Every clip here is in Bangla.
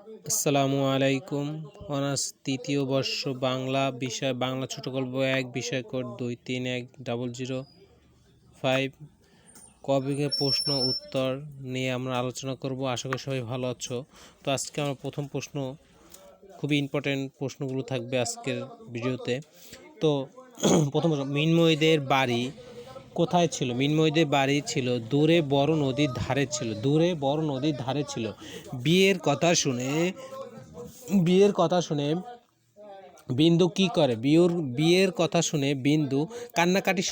আসসালামু আলাইকুম। অনার্স তৃতীয় বর্ষ বাংলা বিষয়, বাংলা ছোট গল্প ১, বিষয় কোড 231005। কবিকে প্রশ্ন উত্তর নিয়ে আমরা আলোচনা করব। আশা করি সবাই ভালো আছো। তো আজকে আমার প্রথম প্রশ্ন, খুবই ইম্পর্টেন্ট প্রশ্নগুলো থাকবে আজকের ভিডিওতে। তো প্রথম প্রশ্ন, মৃন্ময়ীদের বাড়ি কোথায় ছিল? মৃন্ময়ীদের বাড়ি ছিল দূরে বড় নদীর ধারে ছিল। দূরে বড় নদীর ধারে ছিল। বিয়ের কথা শুনে বিয়ের কথা শুনে বিন্দু কি করে? বিয়ের কথা শুনে বিন্দু কান্নাকাটি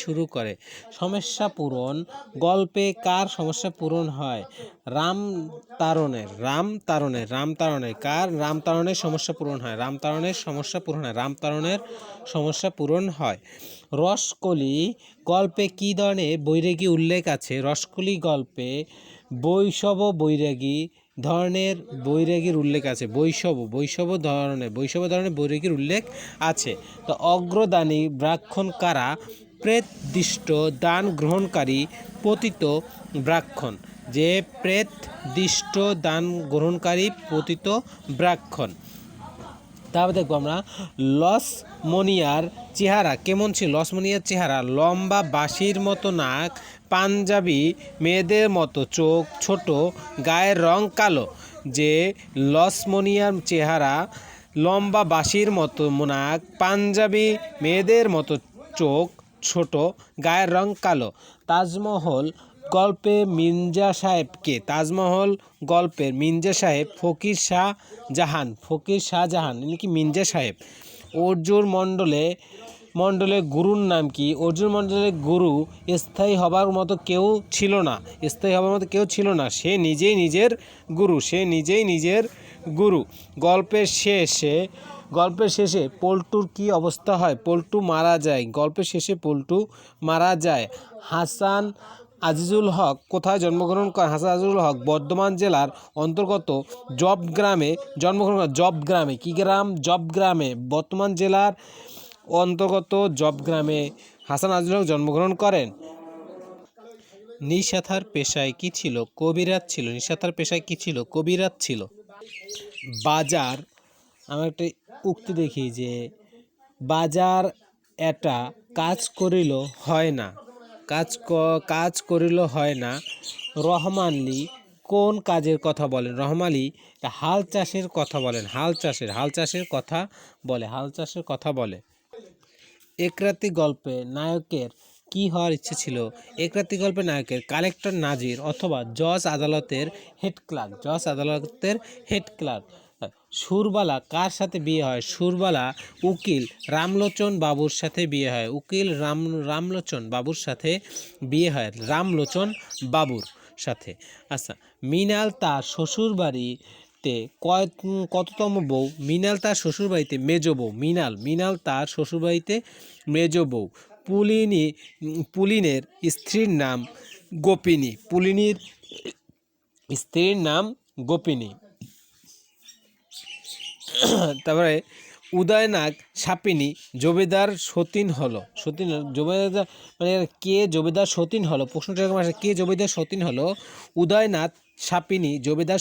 শুরু করে। সমস্যা পূরণ। গল্পে কার সমস্যা পূরণ হয়? রামতারণের। কার? রামতারণের সমস্যা পূরণ হয়। সমস্যা পূরণ হয়। রসকলি গল্পে কি ধরনের বৈরাগী উল্লেখ আছে? রসকলি গল্পে বৈরাগী ধরনের বৈরাগীর উল্লেখ আছে। বৈষব ধরনের বৈরাগীর উল্লেখ আছে। তো অগ্রদানী ব্রাহ্মণ কারা? প্রেতদিষ্ট দান গ্রহণকারী পতিত ব্রাহ্মণ। যে প্রেতদিষ্ট দান গ্রহণকারী পতিত ব্রাহ্মণ। তারপর দেখবো আমরা লসমনিয়ার চেহারা কেমন ছিল? লসমনিয়ার চেহারা লম্বা বাঁশির মতো নাক, পাঞ্জাবি মেয়েদের মতো চোখ, ছোট, গায়ের রং কালো। যে লসমনিয়ার চেহারা লম্বা বাঁশির মতো নাক, পাঞ্জাবি মেয়েদের মতো চোখ, ছোট, গায়ের রং কালো। তাজমহল গল্পে মির্জা সাহেব কে? তাজমহল গল্পের মির্জা সাহেব ফকির শাহজাহান ইনি কি মির্জা সাহেব। অর্জুন মণ্ডলের গুরুর নাম কি? অর্জুন মণ্ডলের গুরু স্থায়ী হবার মতো কেউ ছিল না। সে নিজেই নিজের গুরু। গল্পের শেষে পল্টুর কি অবস্থা হয়? পল্টু মারা যায়। হাসান আজিজুল হক কোথায় জন্মগ্রহণ করেন? হাসান আজিজুল হক বর্ধমান জেলার অন্তর্গত জব গ্রামে জন্মগ্রহণ করেন। জব গ্রামে বর্ধমান জেলার অন্তর্গত জব গ্রামে হাসান আজিজুল হক জন্মগ্রহণ করেন। নিশাথার পেশায় কি ছিল? কবিরাজ ছিল। বাজার, আমরা একটা উক্তি দেখি যে বাজার এটা কাজ করিল হয় না। রহমানলি কোন কাজের কথা বলেন? রহমানলি হাল চাষের কথা বলে। একরাতি গল্পে নায়কের কি হওয়ার ইচ্ছে ছিল? একরাতি গল্পে নায়কের কালেক্টর নাজির অথবা জজ আদালতের হেড ক্লার্ক। সুরবালা কার সাথে বিয়ে হয়? সুরবালা উকিল রামলোচন বাবুর সাথে বিয়ে হয়। রামলোচন বাবুর সাথে। আচ্ছা, মৃণাল তার শ্বশুর বাড়িতে কততম বউ? মৃণাল তার শ্বশুর বাড়িতে মেজ বউ। পুলিনের স্ত্রীর নাম গোপিনী। তারপরে উদয়নাগ সাপিনী জমিদার সতীন হলো। জমিদার মানে কে জমিদার সতীন হলো? প্রশ্নটা এরকম আসে, কে জমিদার সতীন হলো? উদয়নাথ সাপিনী জমিদার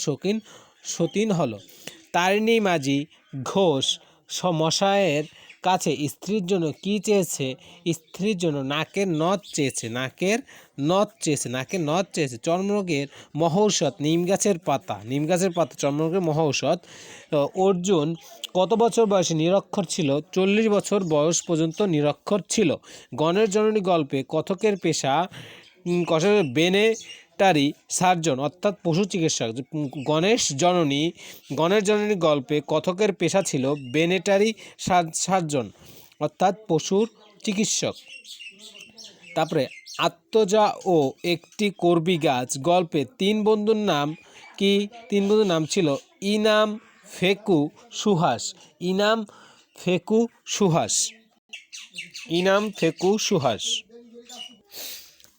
সতীন হলো। তারিণী মাঝি ঘোষ মশায়ের কাছে স্ত্রীর জন্য কি চেয়েছে? স্ত্রীর জন্য নাকের নথ চেয়েছে। চর্মরোগের মহৌষধ নিম গাছের পাতা চর্মরোগের মহৌষধ। অর্জুন কত বছর বয়সে নিরক্ষর ছিল? 40 বছর বয়স পর্যন্ত নিরক্ষর ছিল। গণের জননী গল্পে কথকের পেশা বেনেটারি সার্জন অর্থাৎ পশু চিকিৎসক। গণের জননী গল্পে কথকের পেশা ছিল বেনেটারি সার্জন অর্থাৎ পশুর চিকিৎসক। তারপরে আত্মজা ও একটি করবি গাছ গল্পে তিন বন্ধুর নাম কি? তিন বন্ধুর নাম ছিল ইনাম, ফেকু, সুহাস।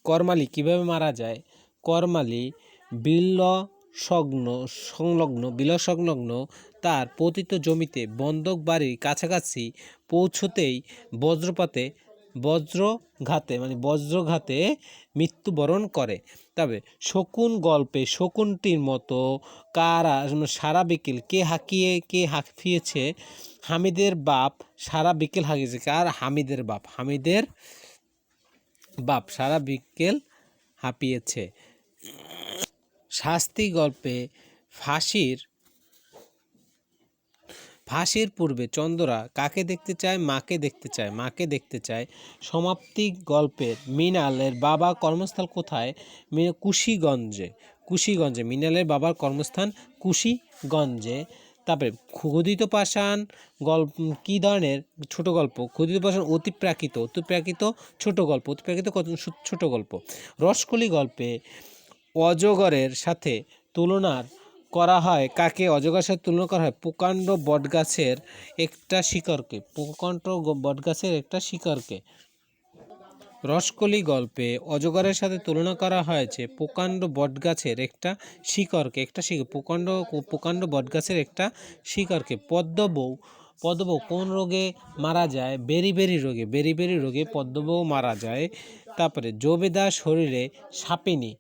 করমালী কিভাবে মারা যায়? করমালী বিল সংলগ্ন তার পতিত জমিতে বন্ধক বাড়ির কাছাকাছি পৌঁছতেই বজ্রপাতে বজ্রঘাতে মৃত্যুবরণ করে। তবে শকুন গল্পে শকুনটির মতো কারা সারা বিকেল কে হাঁফিয়েছে? হামিদের বাপ সারা বিকেল হাঁকিয়েছে। কার? হামিদের বাপ সারা বিকেল হাঁপিয়েছে। শাস্তি গল্পে ফাঁসির পূর্বে চন্দ্রা কাকে দেখতে চায়? মাকে দেখতে চায়। সমাপ্তি গল্পের মৃণালের বাবার কর্মস্থল কোথায়? কুশীগঞ্জে। মৃণালের বাবার কর্মস্থান কুশীগঞ্জে। তারপরে ক্ষুধিত পাষাণ গল্প কী ধরনের? ছোট গল্প। ক্ষুধিত পাষাণ অতিপ্রাকৃত ছোট গল্প। রসকলি গল্পে অজগরের সাথে তুলনা করা হয় কাকে? অজগরের সাথে তুলনা করা হয় প্রকাণ্ড বটগাছের একটা শিকড়কে। রসকলি গল্পে অজগরের সাথে তুলনা করা হয়েছে প্রকাণ্ড বটগাছের একটা শিকড়কে। প্রকাণ্ড বটগাছের একটা শিকড়কে। পদ্মবউ কোন রোগে মারা যায়? বেরি রোগে পদ্মবউ মারা যায়। তারপরে জবেদার শরীরে সাপিনী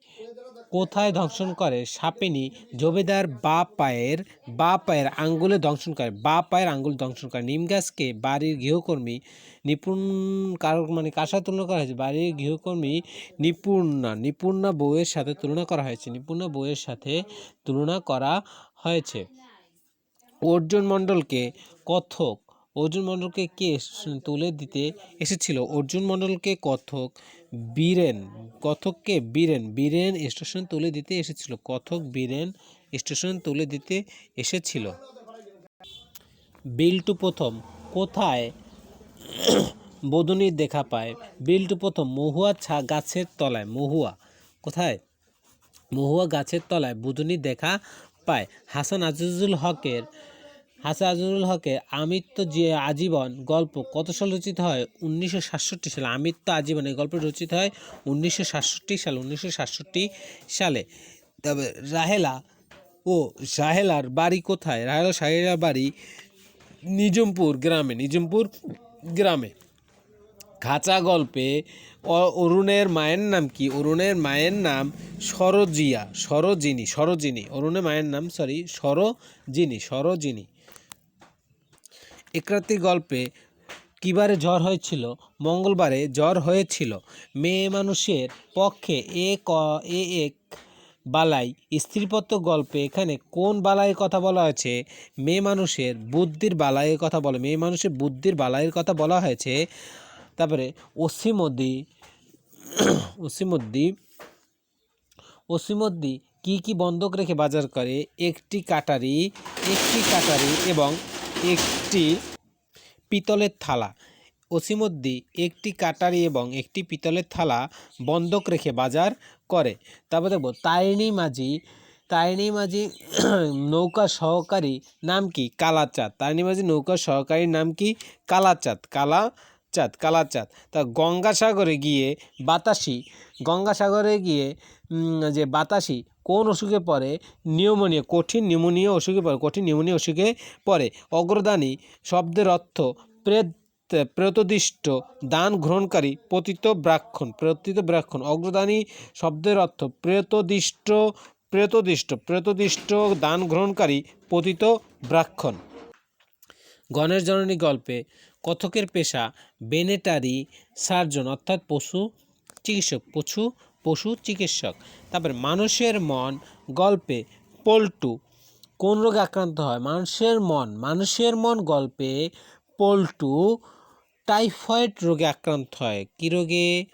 কোথায় দংশন করে? সাপিনী জবেদার বা পায়ের আঙ্গুলে দংশন করে। নিম গাছকে বাড়ির গৃহকর্মী কার সাথে তুলনা করা হয়েছে? বাড়ির গৃহকর্মী নিপুণা বউয়ের সাথে তুলনা করা হয়েছে। অর্জুন মণ্ডলকে কে তুলে দিতে এসেছিল? অর্জুন মণ্ডলকে কথককে বীরেন স্টেশন তুলে দিতে এসেছিল। বিল্টু প্রথম কোথায় বদুনির দেখা পায়? বিল্টু প্রথম মহুয়া গাছের তলায়। কোথায়? মহুয়া গাছের তলায় বদুনির দেখা পায়। হাসান আজিজুল হকের আমৃত্য আজীবন গল্প কত সালে রচিত হয়? 1967 সালে। আমৃত্য আজীবন এই গল্পটি রচিত হয় 1967 সালে। তবে রাহেলার বাড়ি কোথায়? সাহেলার বাড়ি নিজামপুর গ্রামে। খাঁচা গল্পে অরুণের মায়ের নাম কি? অরুণের মায়ের নাম সরোজিনী। অরুণের মায়ের নাম সরোজিনী। একরাত্রি গল্পে কিবারে ঝড় হয়েছিল? মঙ্গলবারে ঝড় হয়েছিল। মেয়ে মানুষের পক্ষে এক বালাই। স্ত্রীপত্র গল্পে এখানে কোন বালাইয়ের কথা বলা হয়েছে? মেয়ে মানুষের বুদ্ধির বালাইয়ের কথা বলা হয়েছে। তারপরে অসীমদ্দি কি বন্ধক রেখে বাজার করে? একটি কাটারি এবং একটি পিতলের থালা। অসীমদ্দি একটি কাটারি এবং একটি পিতলের থালা বন্ধক রেখে বাজার করে। তারপর দেখব তারিণী মাঝি নৌকা সহকারী নাম কি? কালাচাঁদ। তারিণী মাঝি নৌকা সহকারীর নাম কি? কালাচাঁদ। তা গঙ্গাসাগরে গিয়ে বাতাসি কোন অসুখে পড়ে? কঠিন নিউমোনিয়া অসুখে পড়ে। অগ্রদানী শব্দের অর্থ প্রেতদিষ্ট দান গ্রহণকারী পতিত ব্রাহ্মণ। অগ্রদানী শব্দের অর্থ প্রেতদিষ্ট দান গ্রহণকারী পতিত ব্রাহ্মণ। গণেশ জননী গল্পে কথকের পেশা ভেটেরিনারি সার্জন অর্থাৎ পশু চিকিৎসক। তারপরে মানুষের মন গল্পে পল্টু কোন রোগে আক্রান্ত হয়? মানুষের মন গল্পে পল্টু টাইফয়েড রোগে আক্রান্ত হয়। কি রোগে?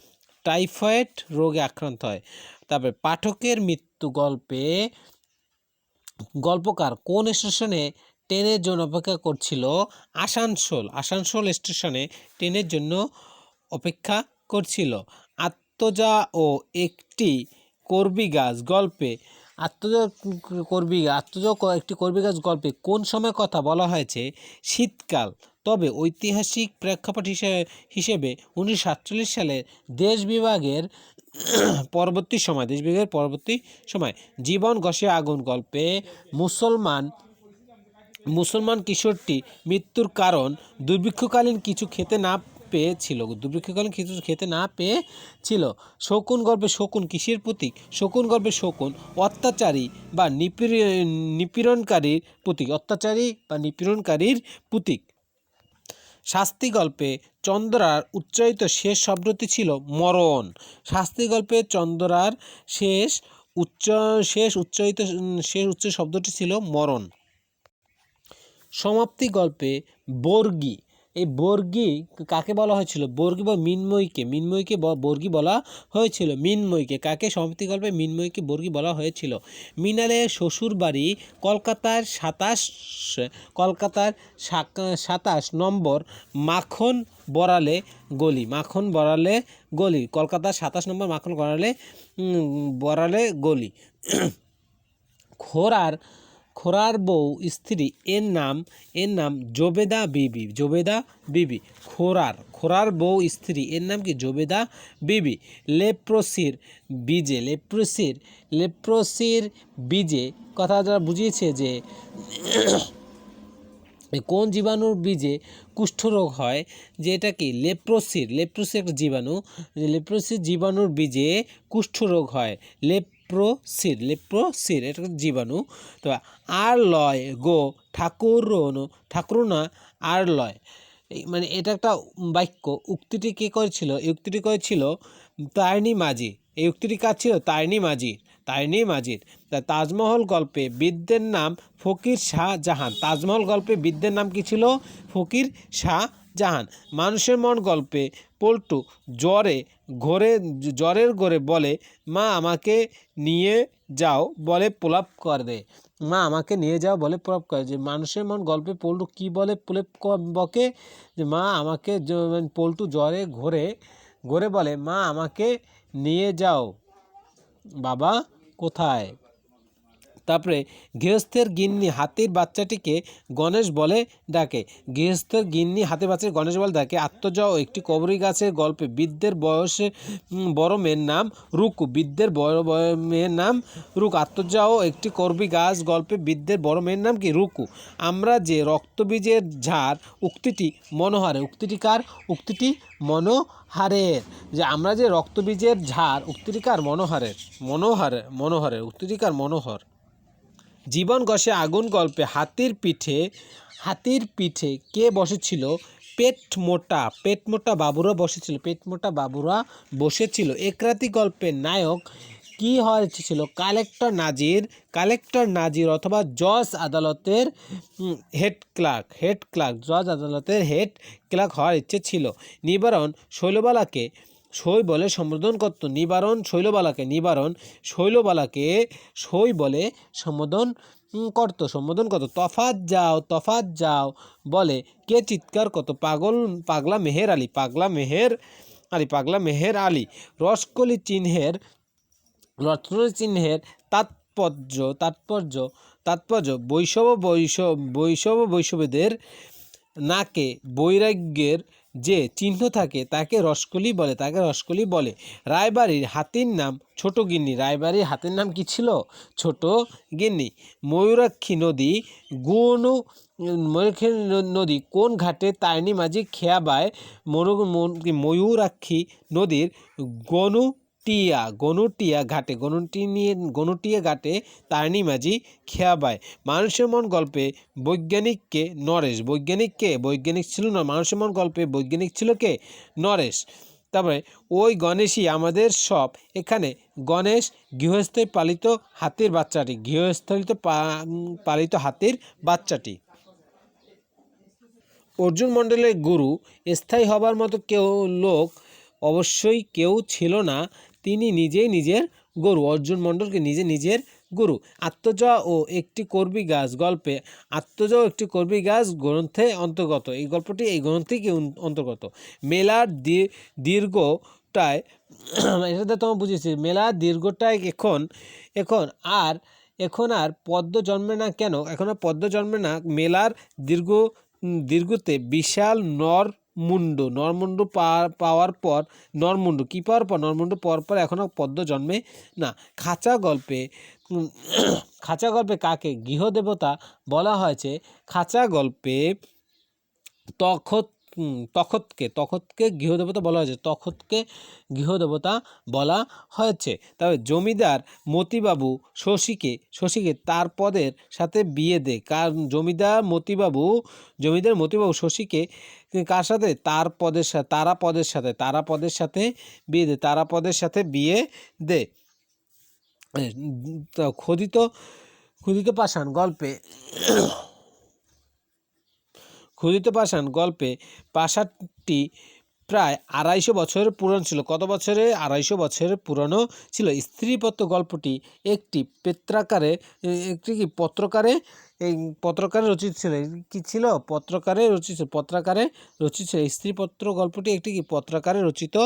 টাইফয়েড রোগে আক্রান্ত হয়। তারপরে পাঠকের মৃত্যু গল্পে গল্পকার কোন স্টেশনে ট্রেনের জন্য অপেক্ষা করছিল? আসানসোল স্টেশনে ট্রেনের জন্য অপেক্ষা করছিল। আত্মজা ও একটি করবি গাছ গল্পে একটি করবি গাছ গল্পে কোন সময় কথা বলা হয়েছে? শীতকাল। তবে ঐতিহাসিক প্রেক্ষাপট হিসেবে 1947 সালের দেশ বিভাগের পরবর্তী সময়। জীবন ঘষে আগুন গল্পে মুসলমান কিশোরটি মৃত্যুর কারণ দুর্ভিক্ষকালীন কিছু খেতে না পেয়েছিল, দুর্ভিক্ষকালীন কিছু খেতে না পেয়েছিল। শকুন গল্পে শকুন কিসের প্রতীক? শকুন গল্পে শকুন অত্যাচারী বা নিপীড়নকারীর প্রতীক, অত্যাচারী বা নিপীড়নকারীর প্রতীক। শাস্তি গল্পে চন্দরার উচ্চারিত শেষ শব্দটি ছিল মরণ। শাস্তি গল্পে চন্দরার শেষ উচ্চারিত শব্দটি ছিল মরণ। সমাপ্তি গল্পে বর্গী, এই বর্গী কাকে বলা হয়েছিল? বর্গী বা মিনময়ীকে বর্গী বলা হয়েছিল। মিনময়ীকে কাকে? সমাপ্তি গল্পে মিনময়ীকে বর্গী বলা হয়েছিল। মৃণালের শ্বশুর বাড়ি কলকাতার 27 নম্বর মাখন বড়ালে গলি, কলকাতার 27 নম্বর মাখন বড়ালে গলি। খোরার বউ স্ত্রী এর নাম জোবেদা বিবি। খোরার বউ স্ত্রী এর নাম কি? জোবেদা বিবি। লেপ্রোসির বীজে কথা যারা বুঝিয়েছে যে কোন জীবাণুর বীজে কুষ্ঠরোগ হয়, যে এটা কি? লেপ্রোসির একটা জীবাণু, লেপ্রোসির জীবাণুর বীজে কুষ্ঠরোগ হয়। লেপ্রোসির এটা জীবাণু। তো আর লয় গো ঠাকুরনা আর লয়, মানে এটা একটা বাক্য। উক্তিটি কে করেছিল? এই উক্তিটি করেছিল তারিণী মাঝি। এই উক্তিটি কার ছিল? তারিণী মাঝির। তাজমহল গল্পে বৃদ্ধের নাম ফকির শাহজাহান। তাজমহল গল্পে বৃদ্ধের নাম কি ছিল? ফকির শাহজাহান। মানুষের মন গল্পে পল্টু জ্বরের ঘরে বলে মা আমাকে নিয়ে যাও বলে প্রলাপ করে। মা আমাকে নিয়ে যাও বলে প্রলাপ করে। যে মানুষের মন গল্পে পল্টু কি বলে বকে? যে মা আমাকে, পল্টু জ্বরে ঘরে বলে মা আমাকে নিয়ে যাও বাবা কোথায়। তারপরে গৃহস্থের গিন্নি হাতির বাচ্চাটিকে গণেশ বলে ডাকে। গৃহস্থের গিন্নি হাতির বাচ্চাকে গণেশ বলে ডাকে। আত্মজা ও একটি কবরী গাছের গল্পে বৃদ্ধের বয়সে বড় মেয়ের নাম রুকু। বৃদ্ধের বড় মেয়ের নাম রুকু। আত্মজা ও একটি কবরী গাছ গল্পে বৃদ্ধের বড় মেয়ের নাম কি? রুকু। আমরা যে রক্তবীজের ঝাড় উক্তিটি মনোহারে। উক্তিটি কার? উক্তিটি মনোহারের। যে আমরা যে রক্তবীজের ঝাড় উক্তিটি কার? মনোহারের। উক্তিটি কার? মনোহর। জীবন ঘষে আগুন গল্পে হাতির পিঠে কে বসেছিল? পেট মোটা বাবুরা বসেছিল। একরাতি গল্পের নায়ক কি হয়েছিল? কালেক্টর নাজির অথবা জজ আদালতের হেড ক্লার্ক হওয়ার ইচ্ছে ছিল। নিবারণ শৈলবালাকে সই বলে সম্বোধন করত। সই বলে সম্বোধন করত। তফাৎ যাও বলে কে চিৎকার করত? পাগলা মেহের আলী। রসকলি চিহ্নের তাৎপর্য বৈষ্ণবদের নাকে বৈরাগ্যের যে চিহ্ন থাকে তাকে রসকলি বলে। রায়বাড়ির হাতির নাম ছোট গিন্নি। রায়বাড়ির হাতির নাম কি ছিল? ছোট গিন্নি। ময়ূরাক্ষী নদী কোন ঘাটে তারিণী মাঝি খেয়া বায়? ময়ূরাক্ষী নদীর গনুটিয়া ঘাটে তারিণী মাঝি খেয়া বায়। মানুষের মন গল্পে বৈজ্ঞানিক ছিল না। মানুষের মন গল্পে বৈজ্ঞানিক ছিল কে? নরেশ। তারপরে ওই গণেশই আমাদের সব। এখানে গণেশ গৃহস্থে পালিত হাতির অর্জুন মণ্ডলের গুরু স্থায়ী হবার মতো লোক অবশ্যই কেউ ছিল না। তিনি নিজেই নিজের গুরু। অর্জুন মণ্ডলকে নিজের গুরু। আত্মজা ও একটি কর্বী গাছ গল্পে গ্রন্থে অন্তর্গত। এই গল্পটি এই গ্রন্থে কি অন্তর্গত? মেলার দীর্ঘটায় এটাতে তোমার বুঝেছি। মেলার দীর্ঘটায় এখন আর পদ্ম জন্মে না কেন? এখন আর পদ্ম জন্মে না। মেলার দীর্ঘতে বিশাল নরমুণ্ড পাওয়ার পর নরমুণ্ড পাওয়ার পর এখনো পদ্ম জন্মে না। খাঁচা গল্পে কাকে গৃহদেবতা বলা হয়েছে? খাঁচা গল্পে তখতকে গৃহদেবতা বলা হয়েছে, তখতকে গৃহদেবতা বলা হয়েছে। তবে জমিদার মতিবাবু শশীকে তার পদের সাথে বিয়ে দেয়। জমিদার মতিবাবু শশীকে কার সাথে? তারাপদের সাথে বিয়ে দেয়। ক্ষুদিত পাষাণ গল্পে প্রাসাদটি প্রায় 250 বছরের পুরনো ছিল। কত বছরে? 250 বছরের পুরনো ছিল। স্ত্রীপত্র গল্পটি একটি পত্রকারে রচিত ছিল। কি ছিল? পত্রকারে রচিত ছিল। স্ত্রীপত্র গল্পটি একটি পত্রকারে রচিত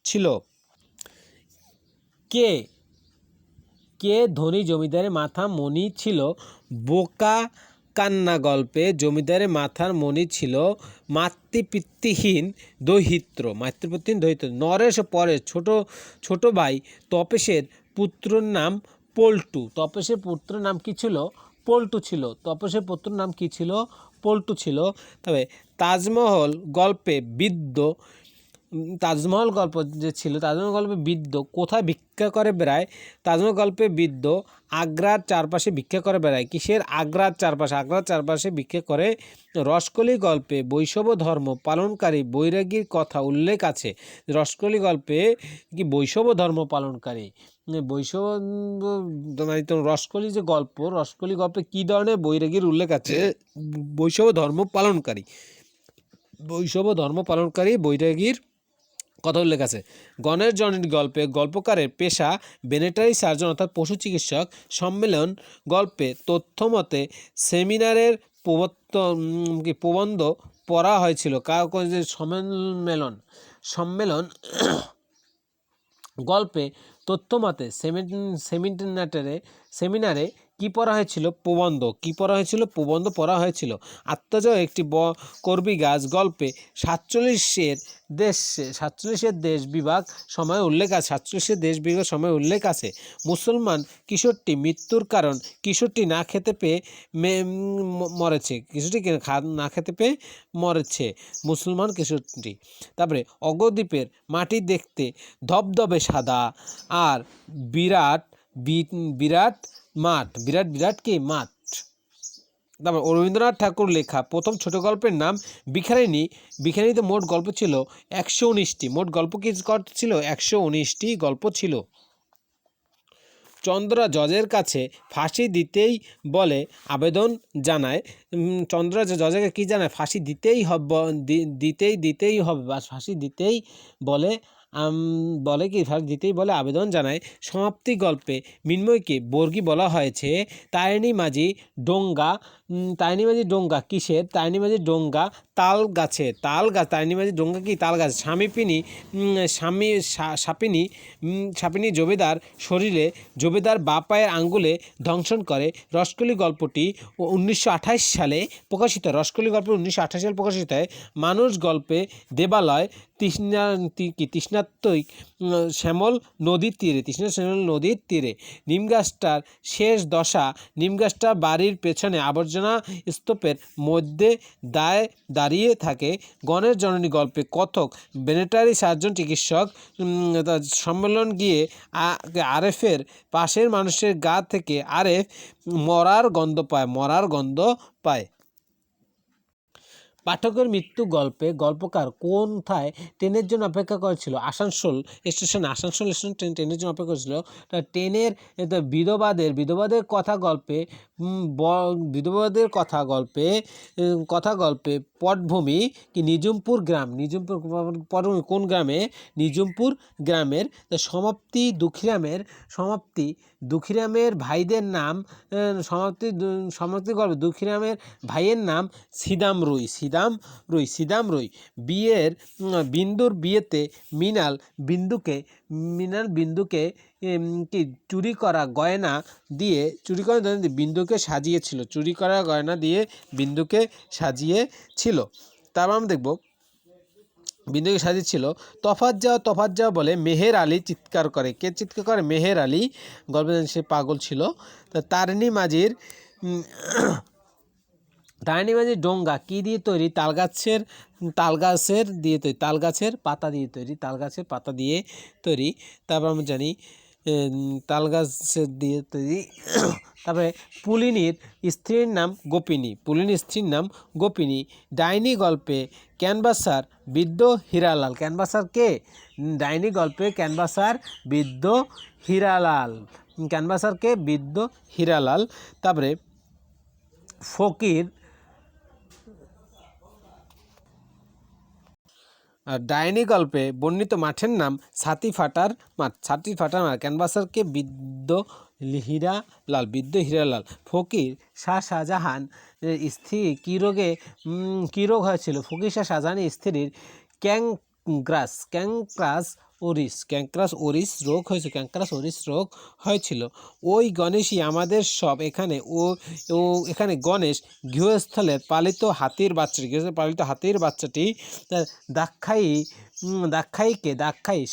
ছিল। কে ধনী জমিদারের মাথা মণি ছিল? বোকা কান্না গল্পে জমিদারের মাথার মণি ছিল মাতৃপিতৃহীন দৌহিত্র। নরেশ ও পরেশ ছোট ভাই তপসের পুত্রর নাম পল্টু। তপসের পুত্রের নাম কি ছিল? পল্টু ছিল। তপসের পুত্রের নাম কি ছিল? পল্টু ছিল। তবে তাজমহল গল্পে তাজমহল গল্পে বৃদ্ধ কোথায় ভিক্ষা করে বেড়ায়? তাজমহল গল্পে বৃদ্ধ আগ্রার চারপাশে ভিক্ষা করে বেড়ায়। কিসের? আগ্রার চারপাশে ভিক্ষা করে। রসকলি গল্পে বৈষ্ণব ধর্ম পালনকারী বৈরাগীর কথা উল্লেখ আছে। রসকলি গল্পে কি বৈষ্ণব ধর্ম পালনকারী রসকলি গল্পে কি ধরনের বৈরাগীর উল্লেখ আছে? বৈষ্ণব ধর্ম পালনকারী বৈরাগীর কথা উল্লেখ আছে। গণেশ জননী গল্পে গল্পকারের পেশা ভেটেরিনারি সার্জন অর্থাৎ পশু চিকিৎসক। সম্মেলন গল্পে তথ্যমতে সেমিনারের প্রবন্ধ পড়া হয়েছিল। সম্মেলন গল্পে তথ্যমতে সেমিনারে কি পড়া হয়েছিল? প্রবন্ধ পড়া হয়েছিল। আত্মজয় একটি কর্মী গাছ গল্পে 47 দেশ বিভাগ সময় উল্লেখ আছে। মুসলমান কিশোরটি মৃত্যুর কারণ কিশোরটি না খেতে পেয়ে মরেছে। মুসলমান কিশোরটি। তারপরে অগদ্বীপের মাটি দেখতে ধবধবে সাদা আর বিরাট মাঠ। তারপর রবীন্দ্রনাথ ঠাকুর লেখা প্রথম ছোট গল্পের নাম ভিখারিণী। ভিখারিণীতে মোট গল্প ছিল 119টি। মোট গল্প কি ছিল? 119টি গল্প ছিল। চন্দ্রা জজের কাছে ফাঁসি দিতেই বলে আবেদন জানায়। চন্দ্রা জজকে কি জানায়? ফাঁসি দিতেই হবে বা ফাঁসি দিতেই বলে আবেদন জানায়। সমাপ্তি গল্পে মৃন্ময়কে বর্গী বলা হয়েছে। তারিণী মাঝি ডোঙ্গা কিসের? তারিণী মাঝি ডোঙ্গা তাল গাছে। তারিণী মাঝি ডোঙ্গা কি? তাল গাছ। সাপিনী জমিদার শরীরে জমিদার বা পায়ের আঙ্গুলে দংশন করে। রসকলি গল্পটি 1928 সালে প্রকাশিত। হয়। মানুষ গল্পে দেবালয় তৃষ্ণার্তই শ্যামল নদীর তীরে। নিমগাছটার শেষ দশা। নিমগাছটা বাড়ির পেছনে আবর্জনা স্তূপের মধ্যে দাঁড়িয়ে থাকে। গণেশ জননী গল্পে কথক ভেটেরিনারি সার্জন চিকিৎসক সম্মেলন গিয়ে আরেফের পাশের মানুষের গা থেকে আরেফ মরার গন্ধ পায়। পাঠকের মৃত্যু গল্পে গল্পকার কোথায় ট্রেনের জন্য অপেক্ষা করেছিল? আসানসোল স্টেশন ট্রেনের জন্য অপেক্ষা করেছিল। ট্রেনের বিধবাদের কথা গল্পে পটভূমি কি? নিঝুমপুর গ্রাম। পটভূমি কোন গ্রামে? নিঝুমপুর গ্রামের। সমাপ্তি দুঃখীরামের ভাইদের নাম। সমাপ্তি গল্পে দুঃখীরামের ভাইয়ের নাম সিদাম রুই। বিন্দুর বিয়েতে মৃণাল বিন্দুকে কি চুরি করা গয়না দিয়ে বিন্দুকে সাজিয়েছিল। তারপর আমরা দেখব বিন্দুকে সাজিয়েছিল। তফাৎ যাও বলে মেহের আলী চিৎকার করে। কে চিৎকার করে? মেহের আলী। গল্পে সে পাগল ছিল। তারিণী মাঝির ডাইনি মাঝির ডোঙ্গা কী দিয়ে তৈরি? তালগাছের দিয়ে তৈরি, তালগাছের পাতা দিয়ে তৈরি, তালগাছের পাতা দিয়ে তৈরি। তারপর আমরা জানি তালগাছের দিয়ে তৈরি। তারপরে পুলিনীর স্ত্রীর নাম গোপিনী, পুলিনীর স্ত্রীর নাম গোপিনী। ডাইনি গল্পে ক্যানভাসার বৃদ্ধ হীরালাল, ক্যানভাসার কে? ডাইনি গল্পে ক্যানভাসার বৃদ্ধ হীরালাল, ক্যানভাসার কে? বৃদ্ধ হীরালাল। তারপরে ফকির আর ডাইনি গল্পে বর্ণিত মাঠের নাম ছাতি ফাটার মাঠ, ছাতি ফাটার মাঠ। ক্যানভাসারকে বৃদ্ধ হীরালাল, বৃদ্ধ হীরালাল। ফকির শাহজাহান স্ত্রী কী রোগে কী রোগ হয়েছিল? ফকির শাহজাহানের স্ত্রীর ক্যাংক্রাস ওরিস রোগ হয়েছিল, ক্যাংক্রাস ওরিস রোগ হয়েছিল। ওই গণেশই আমাদের সব। এখানে এখানে গণেশ গৃহস্থলের পালিত হাতির বাচ্চাটি দাক্ষায়ী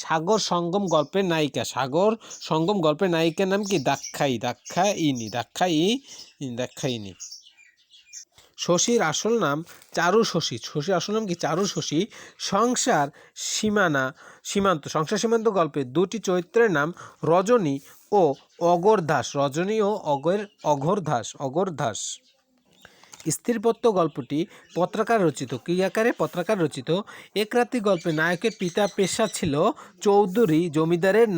সাগর সঙ্গম গল্পের নায়িকা, সাগর সঙ্গম গল্পের নায়িকার নাম কি? দাক্ষায়িনী। শশীর আসল নাম চারু শশী, শশীর আসল নাম কি? চারু শশী। সংসার সীমান্ত গল্পে দুটি চরিত্রের নাম রজনী ও অঘোরধাস, রজনী ও অঘোরধাস। স্ত্রীপত্র গল্পটি পত্রাকার রচিত, কী আকারে? পত্রাকার রচিত। একরাত্রি গল্পে নায়কের পিতা পেশা ছিল চৌধুরী জমিদারের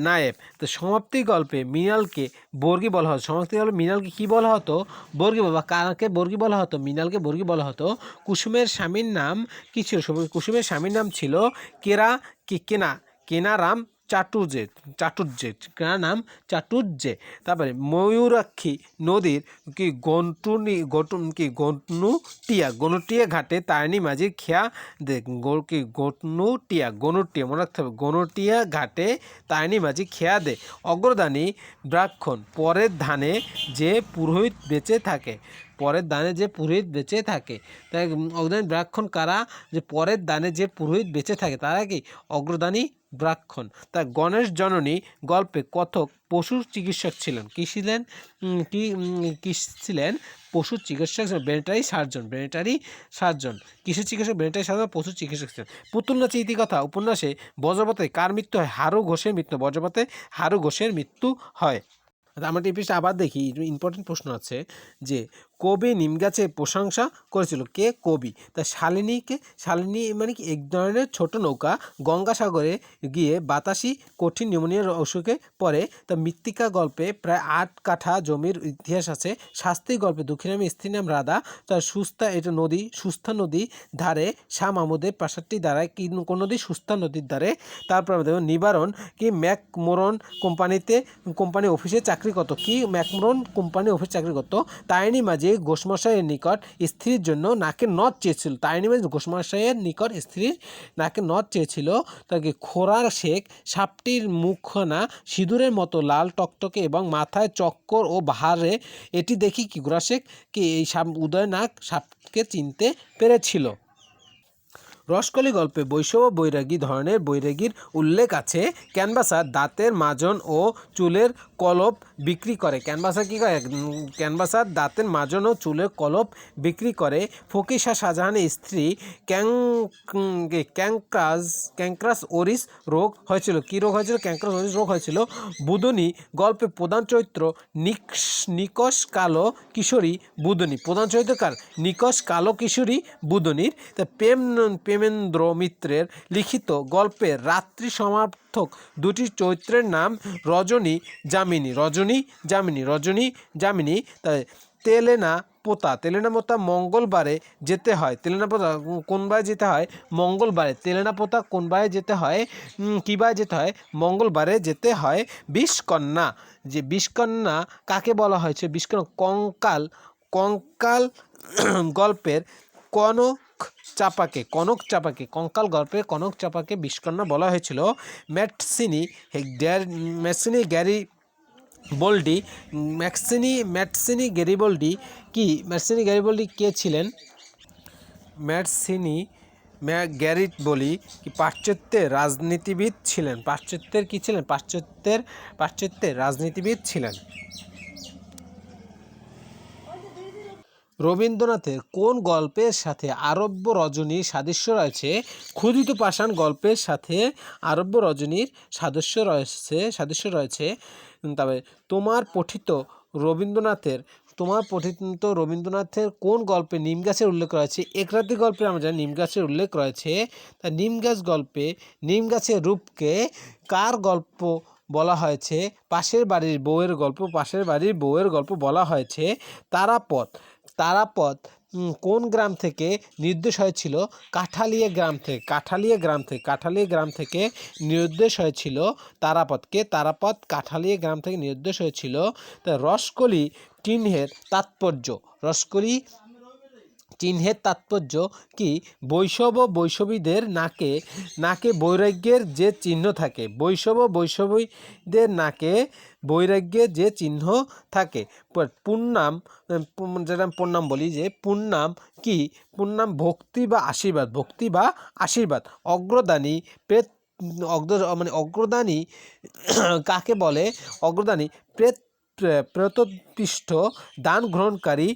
নায়েব। তো সমাপ্তি গল্পে মৃণালকে বর্গী বলা হতো, সমাপ্তি গল্পে মৃণালকে কী বলা হতো? বর্গী, বা কাকে বর্গী বলা হতো? মৃণালকে বর্গী বলা হতো। কুসুমের স্বামীর নাম কী ছিল? কুসুমের স্বামীর নাম ছিল কেনারাম চাটুর্যে, কার নাম? চাটুর্যে। তারপরে ময়ূরাক্ষী নদীর গনুটিয়া ঘাটে তারিণী মাঝির খেয়া গনুটিয়া মনে রাখতে হবে, গনুটিয়া ঘাটে তারিণী মাঝি খেয়া দে। অগ্রদানী ব্রাহ্মণ পরের ধানে যে পুরোহিত বেঁচে থাকে, পরের দানে যে পুরোহিত বেঁচে থাকে। তাই অগ্রদানী ব্রাহ্মণ কারা? যে পরের দানে যে পুরোহিত বেঁচে থাকে তারা কি? অগ্রদানী ব্রাহ্মণ। তা গণেশ জননী গল্পে কথক পশু চিকিৎসক ছিলেন, কি ছিলেন? পশু চিকিৎসক, ভেটেরিনারি সার্জন। কিসের চিকিৎসক? ভেটেরিনারি সার্জন, পশু চিকিৎসক ছিলেন। পুতুল নাচের ইতিকথা উপন্যাসে বজ্রপাতে কার মৃত্যু হয়? হারু ঘোষের মৃত্যু, বজ্রপাতে হারু ঘোষের মৃত্যু হয়। আমরা এই পৃষ্ঠা আবার দেখি, ইম্পর্টেন্ট প্রশ্ন আছে যে কবি নিমগাছের প্রশংসা করেছিল, কে? কবি। তা শালিনী মানে কি? এক ধরনের ছোট নৌকা গঙ্গাসাগরে গিয়ে বাতাসি কঠিন নিউমোনিয়ার অসুখে পড়ে। তা মৃত্তিকা গল্পে প্রায় 8 কাঠা জমির ইতিহাস আছে। শাস্তি গল্পে দুঃখী স্ত্রীর নাম রাধা। তার সুস্থা নদী ধারে শাহ মাহমুদের প্রাসাদটি দাঁড়ায় কোন নদী? সুস্থা নদীর ধারে। তারপর দেখুন নিবারণ কি? ম্যাকমোরন কোম্পানি অফিসে চাকরি করত, কি? ম্যাকমোরন কোম্পানি অফিসে চাকরি করত। তারিণী মাঝি ঘোষমশাইয়ের নিকট স্ত্রীর জন্য নাকের নথ চেয়েছিল, তারিণী মাঝি ঘোষমশাইয়ের নিকট স্ত্রীর নাকের নথ চেয়েছিল। তাকে খোরার শেখ সাপটির মুখখানা সিঁদুরের মতো লাল টকটকে এবং মাথায় চক্কর ও বাহারে। এটি দেখি কি খোরা শেখ কি এই উদয়নাক সাপকে চিনতে পেরেছিল। রসকলি গল্পে বৈষ্ণব বৈরাগী ধরনের বৈরাগীর উল্লেখ আছে। ক্যানভাসার দাঁতের মাজন ও চুলের কলপ বিক্রি করে, ক্যানভাসার কী করে? ক্যানভাসার দাঁতের মাজন ও চুলের কলপ বিক্রি করে। ফকির শাহজাহানের স্ত্রী ক্যাংক্রাস ওরিস রোগ হয়েছিল, কী রোগ হয়েছিল? ক্যাংক্রাস ওরিস রোগ হয়েছিল। বুদনী গল্পে প্রধান চরিত্র নিকষ কালো কিশোরী বুদনী, প্রধান চরিত্র কার? নিকষ কালো কিশোরী বুদনীর। তা প্রেমেন্দ্র মিত্রের লিখিত গল্পের রাত্রি সমার্থক দুটি চরিত্রের নাম রজনী যামিনী। তাই তেলেনা পোতা মঙ্গলবারে যেতে হয়, তেলেনা পোতা কোন বারে যেতে হয়? মঙ্গলবারে। তেলেনা পোতা কোন বারে যেতে হয়? কী বারে যেতে হয়? মঙ্গলবারে যেতে হয়। বিষকন্যা কাকে বলা হয়েছে? বিষকন্যা কঙ্কাল গল্পের কনক চাপাকে কঙ্কাল গল্পের কনক চাপাকে বিষকন্যা বলা হয়েছিল। ম্যাটসিনি গ্যারিবল্ডি কে ছিলেন? গ্যারিবল্ডি কি পাশ্চাত্যের রাজনীতিবিদ ছিলেন? পাশ্চাত্যের রাজনীতিবিদ ছিলেন। রবীন্দ্রনাথের কোন গল্পের সাথে আরব্য রজনীর সাদৃশ্য রয়েছে? ক্ষুধিত পাষাণ গল্পের সাথে আরব্য রজনীর সাদৃশ্য রয়েছে। তবে তোমার পঠিত রবীন্দ্রনাথের কোন গল্পে নিম গাছের উল্লেখ রয়েছে? একরাত্রি গল্পে আমরা জানি নিম গাছের উল্লেখ রয়েছে। তা নিম গাছ গল্পে নিম গাছের রূপকে কার গল্প বলা হয়েছে? পাশের বাড়ির বউয়ের গল্প বলা হয়েছে। তারাপদ তারাপদ কোন গ্রাম থেকে নির্দেশ হয়েছিল? কাঠালিয়া গ্রাম থেকে নির্দেশ হয়েছিল তারাপদকে। কাঠালিয়া গ্রাম থেকে নির্দেশ হয়েছিল। তা রসকলি চিহ্নের তাৎপর্য কি? বৈষ্ণবীদের নাকে বৈরাগ্যের যে চিহ্ন থাকে। বৈষ্ণবীদের নাকে বৈরাগ্যের যে চিহ্ন থাকে। পুণ্যাম, যেটা পুণ্যাম বলি, যে পুণ্যাম কি? পুণ্যাম ভক্তি বা আশীর্বাদ। অগ্রদানী অগ্রদানী কাকে বলে? অগ্রদানী প্রেতপিষ্ঠ দান গ্রহণকারী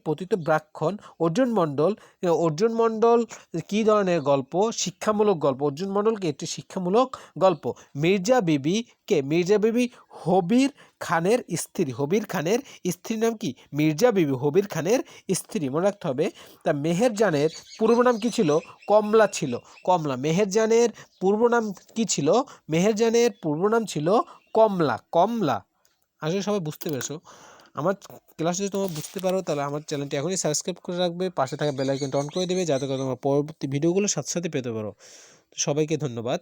পতিত ব্রাহ্মণ। অর্জুন মণ্ডল কি ধরনের গল্প? শিক্ষামূলক গল্প। অর্জুন মণ্ডল কি একটি শিক্ষামূলক গল্প। মির্জা বিবি কে? মির্জা বিবি হবির খানের স্ত্রীর নাম কি? মির্জা বিবি হবির খানের স্ত্রী, মনে রাখতে হবে। তা মেহেরজানের পূর্ব নাম কি ছিল? কমলা। মেহেরজানের পূর্ব নাম কি ছিল? মেহেরজানের পূর্ব নাম ছিল কমলা। আসলে সবাই বুঝতে পেরেছো। আমার ক্লাস যদি তোমরা বুঝতে পারো তাহলে আমার চ্যানেলটি এখনই সাবস্ক্রাইব করে রাখবে, পাশে থাকা বেল আইকনটা অন করে দেবে, যাতে করে তোমরা পরবর্তী ভিডিওগুলো সাথে সাথে পেতে পারো। সবাইকে ধন্যবাদ।